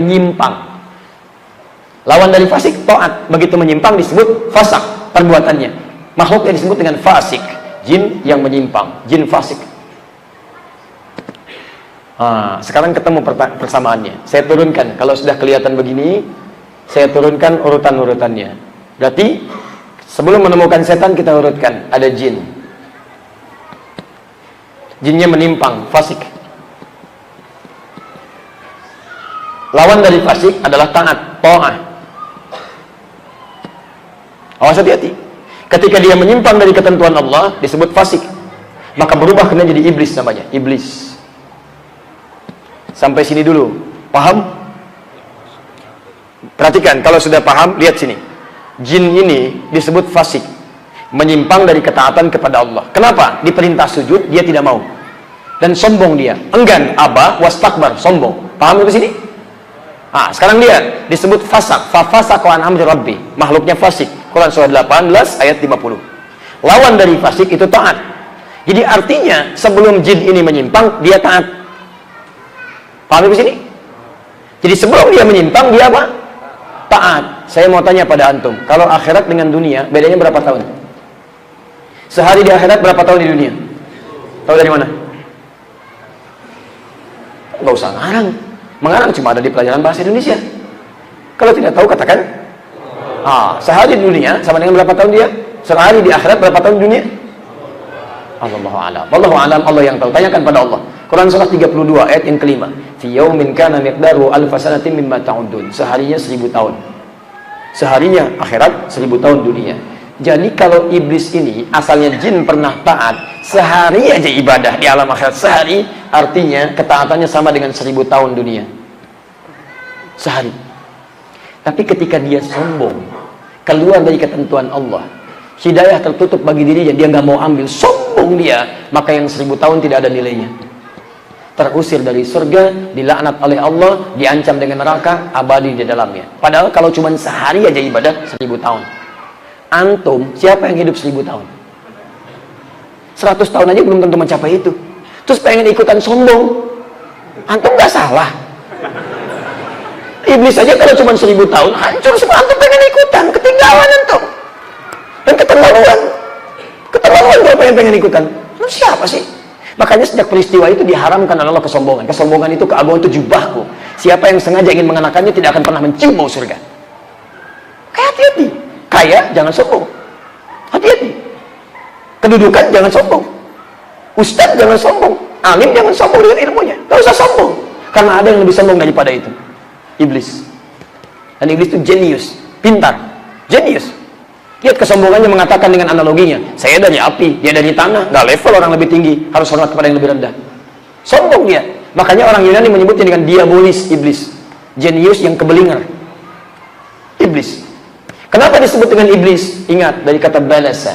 menyimpang. Lawan dari fasik, taat. Begitu menyimpang disebut fasak perbuatannya. Makhluk yang disebut dengan fasik, jin yang menyimpang, jin fasik. Sekarang ketemu persamaannya. Saya turunkan, kalau sudah kelihatan begini, saya turunkan urutan-urutannya. Berarti sebelum menemukan setan kita urutkan, ada jin. Jinnya menyimpang, fasik. Lawan dari fasik adalah taat, ta'ah. Awas hati-hati. Ketika dia menyimpang dari ketentuan Allah, disebut fasik. Maka berubah kena jadi iblis namanya, iblis. Sampai sini dulu. Paham? Perhatikan, kalau sudah paham, lihat sini. Jin ini disebut fasik. Menyimpang dari ketaatan kepada Allah. Kenapa? Diperintah sujud, dia tidak mau. Dan sombong dia. Enggan, aba, wastakbar, sombong. Paham itu sini? Sekarang dia disebut fasak. Fafasaqu an amri rabbi. Makhluknya fasik. Quran surah 18 ayat 50. Lawan dari fasik itu taat. Jadi artinya sebelum jin ini menyimpang, dia taat. Paham di sini? Jadi sebelum dia menyimpang, dia apa? Taat. Saya mau tanya pada antum, kalau akhirat dengan dunia bedanya berapa tahun? Sehari di akhirat berapa tahun di dunia? Tahu dari mana? Gak usah ngarang. Mengarang cuma ada di pelajaran bahasa Indonesia. Kalau tidak tahu katakan. Sehari di dunia sama dengan berapa tahun dia? Sehari di akhirat berapa tahun di dunia? Allahu a'lam. Wallahu a'lam, Allah yang tahu. Tanyakan pada Allah. Quran surah 32 ayat yang kelima. Fi yaumin kana miqdaru alf sanatin mimma ta'udun. Seharinya 1000 tahun. Seharinya akhirat 1000 tahun dunia. Jadi kalau iblis ini asalnya jin pernah taat, sehari aja ibadah di alam akhirat, sehari artinya ketaatannya sama dengan 1000 tahun dunia. Sehari. Tapi ketika dia sombong, keluar dari ketentuan Allah, hidayah tertutup bagi dirinya, dia nggak mau ambil, sombong dia, maka yang 1000 tahun tidak ada nilainya. Terusir dari surga, dilaknat oleh Allah, diancam dengan neraka, abadi di dalamnya. Padahal kalau cuma sehari aja ibadah 1000 tahun. Antum, siapa yang hidup 1000 tahun? 100 tahun aja belum tentu mencapai itu. Terus pengen ikutan sombong. Antum gak salah. Iblis aja kalau cuma 1000 tahun, hancur semua. Antum pengen ikutan, ketinggalan antum. Dan keterlaluan. Keterlaluan kalau pengen ikutan. Lu siapa sih? Makanya sejak peristiwa itu diharamkan oleh Allah kesombongan. Kesombongan itu keagungan itu jubahku. Siapa yang sengaja ingin mengenakannya tidak akan pernah mencium bau surga. Hati-hati. Kaya jangan sombong. Hati-hati. Kedudukan jangan sombong. Ustaz jangan sombong. Alim jangan sombong dengan ilmunya. Gak usah sombong. Karena ada yang lebih sombong daripada itu. Iblis. Dan iblis itu jenius. Pintar. Jenius. Lihat kesombongannya mengatakan dengan analoginya, saya dari api, dia dari tanah, gak level orang lebih tinggi, harus hormat kepada yang lebih rendah. Sombong dia. Makanya orang Yunani menyebutnya dengan diabolis, iblis. Jenius yang kebelingar. Iblis. Kenapa disebut dengan iblis? Ingat dari kata balasa.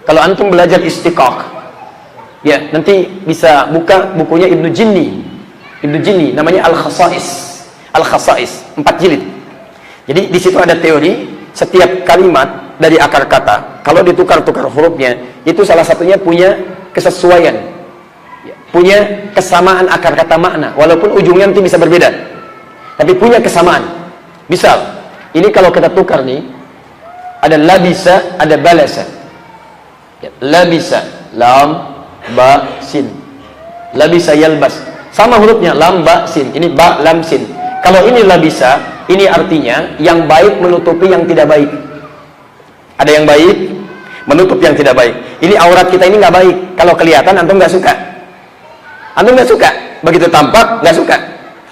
Kalau antum belajar istiqaq, ya nanti bisa buka bukunya Ibnu Jinni. Ibnu Jinni namanya Al-Khasais. Al-Khasais, 4 jilid. Jadi di situ ada teori setiap kalimat dari akar kata kalau ditukar-tukar hurufnya itu salah satunya punya kesesuaian, punya kesamaan akar kata makna walaupun ujungnya nanti bisa berbeda, tapi punya kesamaan. Misal ini kalau kita tukar nih ada labisa, ada balasa. Labisa, lam, ba, sin. Labisa yalbas. Sama hurufnya lam, ba, sin. Ini ba, lam, sin. Kalau ini labisa, ini artinya yang baik menutupi yang tidak baik. Ada yang baik menutup yang tidak baik. Ini aurat kita ini nggak baik. Kalau kelihatan antum nggak suka. Antum nggak suka. Begitu tampak nggak suka.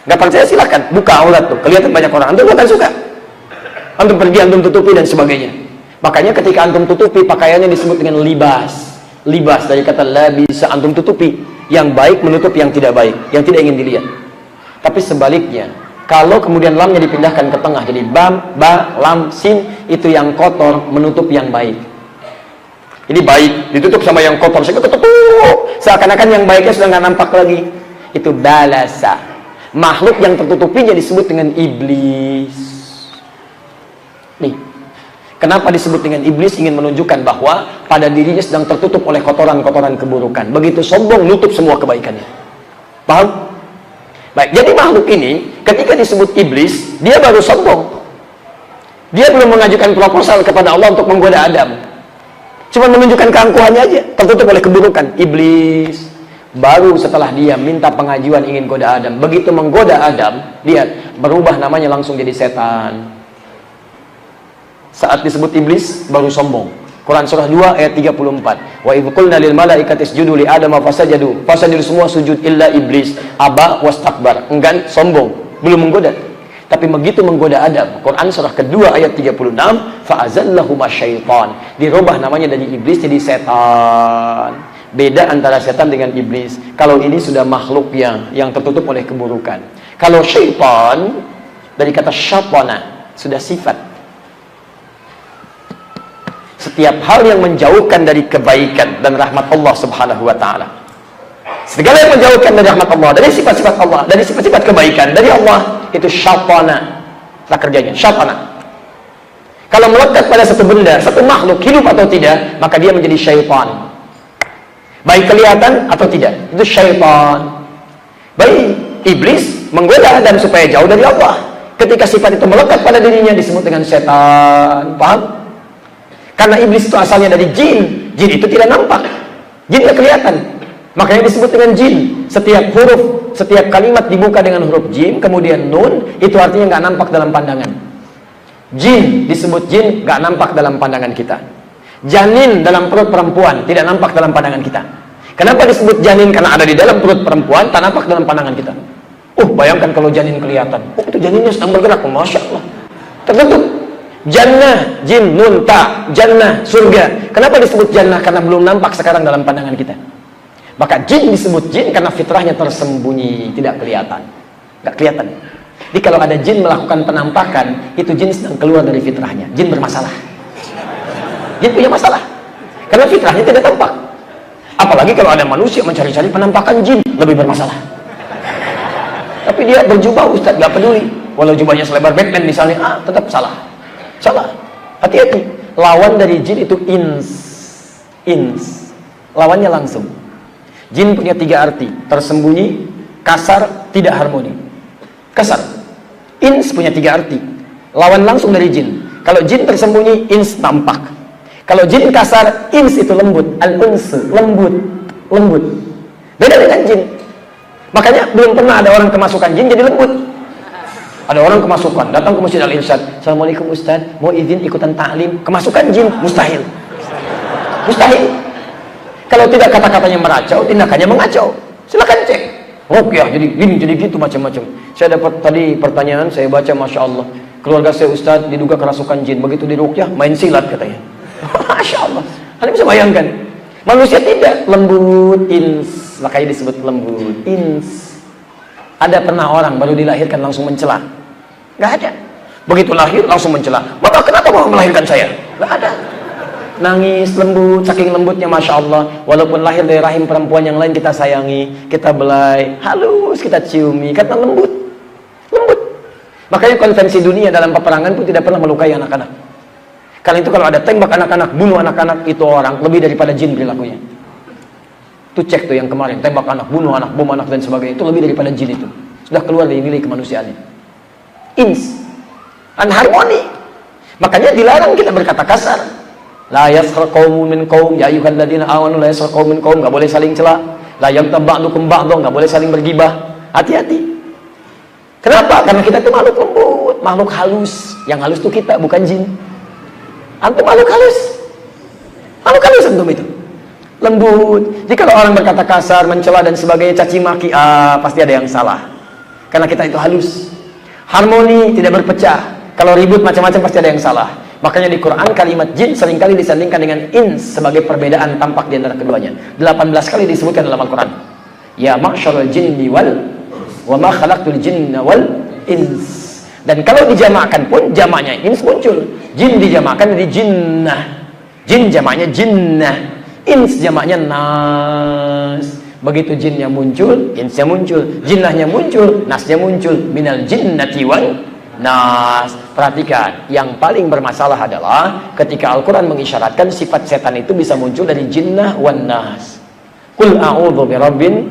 Nggak percaya silahkan buka aurat tuh. Kelihatan banyak orang. Antum bukan suka. Antum pergi antum tutupi dan sebagainya. Makanya ketika antum tutupi pakaiannya disebut dengan libas. Libas dari kata labisa, antum tutupi. Yang baik menutup yang tidak baik, yang tidak ingin dilihat. Tapi sebaliknya, kalau kemudian lamnya dipindahkan ke tengah jadi bam, ba, lam, sin, itu yang kotor menutup yang baik. Ini baik ditutup sama yang kotor, sehingga ketutup. Seakan-akan yang baiknya sudah nggak nampak lagi. Itu balasa. Makhluk yang tertutupinya disebut dengan iblis. Nih, kenapa disebut dengan iblis? Ingin menunjukkan bahwa pada dirinya sedang tertutup oleh kotoran-kotoran keburukan. Begitu sombong, nutup semua kebaikannya. Paham? Baik, jadi makhluk ini ketika disebut iblis, dia baru sombong. Dia belum mengajukan proposal kepada Allah untuk menggoda Adam. Cuma menunjukkan keangkuhannya aja, tertutup oleh keburukan. Iblis baru setelah dia minta pengajuan ingin goda Adam. Begitu menggoda Adam, lihat, berubah namanya langsung jadi setan. Saat disebut iblis, baru sombong. Quran surah 2 ayat 34. Wa idh qulna lil malaikati isjudu li Adam fasajadu. Fasajadu semua sujud illa iblis aba wastakbar. Enggan, sombong, belum menggoda. Tapi begitu menggoda Adam, Quran surah kedua ayat 36, fa'azallahuma syaitan. Dirubah namanya dari iblis jadi setan. Beda antara setan dengan iblis. Kalau ini sudah makhluk yang tertutup oleh keburukan. Kalau syaitan dari kata syaitana, sudah sifat. Setiap hal yang menjauhkan dari kebaikan dan rahmat Allah subhanahu wa ta'ala. Segala yang menjauhkan dari rahmat Allah, dari sifat-sifat Allah, dari sifat-sifat kebaikan dari Allah, itu syaitana. Nah kerjanya, syaitana. Kalau melekat pada satu benda, satu makhluk, hidup atau tidak, maka dia menjadi syaitan. Baik kelihatan atau tidak, itu syaitan. Baik iblis menggoda Adam supaya jauh dari Allah. Ketika sifat itu melekat pada dirinya, disebut dengan setan. Paham? Karena iblis itu asalnya dari jin. Jin itu tidak nampak, jin tidak kelihatan, makanya disebut dengan jin. Setiap huruf, setiap kalimat dibuka dengan huruf jim, kemudian nun, itu artinya nggak nampak dalam pandangan. Jin disebut jin, nggak nampak dalam pandangan kita. Janin dalam perut perempuan, tidak nampak dalam pandangan kita. Kenapa disebut janin? Karena ada di dalam perut perempuan, tak nampak dalam pandangan kita. Bayangkan kalau janin kelihatan, itu janinnya sedang bergerak, masya Allah, tertutup. Jannah, jin, nun, ta, jannah, surga. Kenapa disebut jannah? Karena belum nampak sekarang dalam pandangan kita. Maka jin disebut jin karena fitrahnya tersembunyi, tidak kelihatan. Nggak kelihatan. Jadi kalau ada jin melakukan penampakan, itu jin sedang keluar dari fitrahnya. Jin bermasalah. Jin punya masalah. Karena fitrahnya tidak tampak. Apalagi kalau ada manusia mencari-cari penampakan jin, lebih bermasalah. Tapi dia berjubah, Ustadz, nggak peduli. Walau jubahnya selebar Batman misalnya, tetap salah. Salah, hati-hati. Lawan dari jin itu ins. Lawannya langsung. Jin punya 3 arti: tersembunyi, kasar, tidak harmoni. Kasar. Ins punya 3 arti. Lawan langsung dari jin. Kalau jin tersembunyi, ins tampak. Kalau jin kasar, ins itu lembut. Al-uns, lembut. Beda dengan jin. Makanya belum pernah ada orang kemasukan jin jadi lembut. Ada orang kemasukan, datang ke Masjid Al-Irsyad, Assalamualaikum Ustaz, mau izin ikutan ta'lim. Kemasukan jin, mustahil. Mustahil. Kalau tidak kata-katanya meracau, tindakannya mengacau. Silakan cek. Ruqyah jadi gini, jadi gitu, macam-macam. Saya dapat tadi pertanyaan, saya baca, Masya Allah, keluarga saya Ustaz diduga kerasukan jin. Begitu di ruqyah, main silat katanya. Masya Allah. Anda bisa bayangkan. Manusia tidak, lembut, ins. Makanya disebut lembut, ins. Ada pernah orang baru dilahirkan langsung mencela? Nggak ada. Begitu lahir langsung mencela. Bapak kenapa mau melahirkan saya? Nggak ada. Nangis lembut, saking lembutnya, Masya Allah. Walaupun lahir dari rahim perempuan yang lain, kita sayangi, kita belai, halus, kita ciumi, karena lembut. Makanya konvensi dunia dalam peperangan pun tidak pernah melukai anak-anak. Karena itu kalau ada tembak anak-anak, bunuh anak-anak, itu orang lebih daripada jin perilakunya. Itu cek tuh yang kemarin, tembak anak, bunuh anak, bom anak dan sebagainya, itu lebih daripada jin itu. Sudah keluar dari nilai kemanusiaannya. Ins, harmoni. Makanya dilarang kita berkata kasar. La yaskhar qaumun min qaum ya ayyuhalladzina amanu la yaskhar qaumun min qaum, enggak boleh saling cela. La yaghtab ba'dukum ba'dhan, enggak boleh saling bergibah. Hati-hati. Kenapa? Karena kita itu makhluk lembut, makhluk halus. Yang halus itu kita, bukan jin. Antum makhluk halus. Makhluk halus antum itu. Lembut. Jadi kalau orang berkata kasar, mencela dan sebagainya, caci maki, pasti ada yang salah. Karena kita itu halus. Harmoni, tidak berpecah. Kalau ribut macam-macam pasti ada yang salah. Makanya di Quran kalimat jin seringkali disandingkan dengan ins sebagai perbedaan tampak di antara keduanya. 18 kali disebutkan dalam Al-Quran. Ya ma'syarul jinni wal wa ma khalaqtul jinna wal ins. Dan kalau dijamakkan pun jamaknya ins muncul. Jin dijamakkan jadi jinnah. Jin jamaknya jinnah. Ins jamaknya nas. Begitu jinnya muncul, insnya muncul, jinnahnya muncul, nasnya muncul. Minal jinnati wal nas. Perhatikan, yang paling bermasalah adalah ketika Al-Quran mengisyaratkan sifat setan itu bisa muncul dari jinnah wan nas. Qul a'udzu birabbin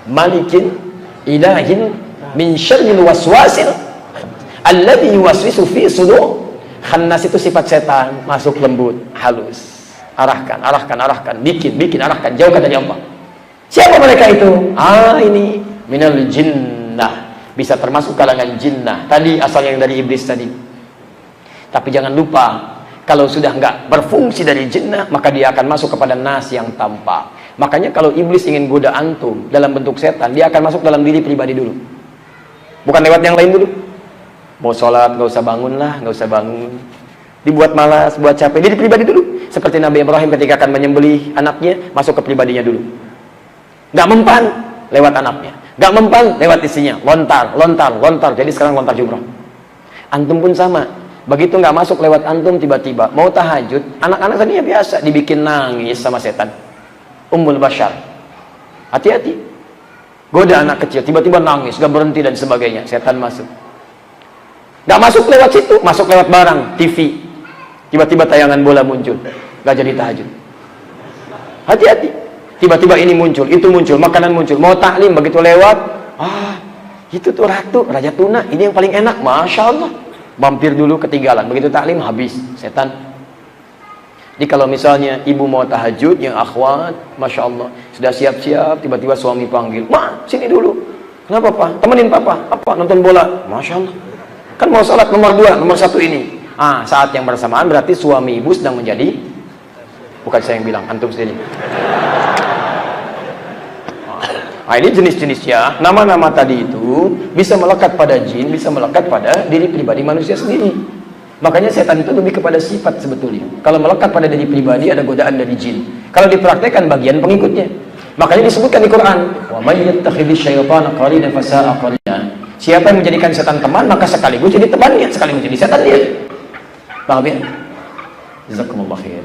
malikin ilahin min syarril waswasil alladzi yuwaswisu fi sudur. Khannas itu sifat setan, masuk lembut, halus. Arahkan, bikin, arahkan, jauhkan dari Allah. Siapa mereka itu? Ini minal jinnah, bisa termasuk kalangan jinnah. Tadi asalnya yang dari iblis tadi. Tapi jangan lupa, kalau sudah nggak berfungsi dari jinnah, maka dia akan masuk kepada nas yang tampak. Makanya kalau iblis ingin goda antum dalam bentuk setan, dia akan masuk dalam diri pribadi dulu. Bukan lewat yang lain dulu. Mau sholat, nggak usah bangun lah, nggak usah bangun. Dibuat malas, buat capek, diri pribadi dulu. Seperti Nabi Ibrahim ketika akan menyembelih anaknya, masuk ke pribadinya dulu. Nggak mempan, lewat anaknya. Nggak mempan, lewat istrinya. Lontar. Jadi sekarang lontar jumrah. Antum pun sama. Begitu nggak masuk lewat antum, tiba-tiba mau tahajud, anak-anak tadinya biasa dibikin nangis sama setan. Ummul Bashar. Hati-hati. Goda anak kecil, tiba-tiba nangis, nggak berhenti dan sebagainya. Setan masuk. Nggak masuk lewat situ, masuk lewat barang, TV. Tiba-tiba tayangan bola muncul, nggak jadi tahajud. Hati-hati. Tiba-tiba ini muncul, itu muncul, makanan muncul. Mau taklim, begitu lewat, itu tuh ratu, raja tuna, ini yang paling enak, Masya Allah. Mampir dulu, ketinggalan. Begitu taklim, habis. Setan. Jadi kalau misalnya ibu mau tahajud, yang akhwat, Masya Allah, sudah siap-siap, tiba-tiba suami panggil, Ma, sini dulu. Kenapa, Pak? Temenin Papa. Apa? Nonton bola. Masya Allah. Kan mau sholat nomor 2, nomor 1 ini. Saat yang bersamaan berarti suami ibu sedang menjadi, bukan saya yang bilang, antum sendiri. Ini jenis-jenisnya. Nama-nama tadi itu bisa melekat pada jin, bisa melekat pada diri pribadi manusia sendiri. Makanya setan itu lebih kepada sifat sebetulnya. Kalau melekat pada diri pribadi ada godaan dari jin. Kalau dipraktekkan bagian pengikutnya. Makanya disebutkan di Quran, wa may yattakhidhish syaitana qarinan fasa'a qarina. Siapa yang menjadikan setan teman, maka sekaligus jadi temannya, sekaligus jadi setan dia. Paham ya? Jazakumullah khair.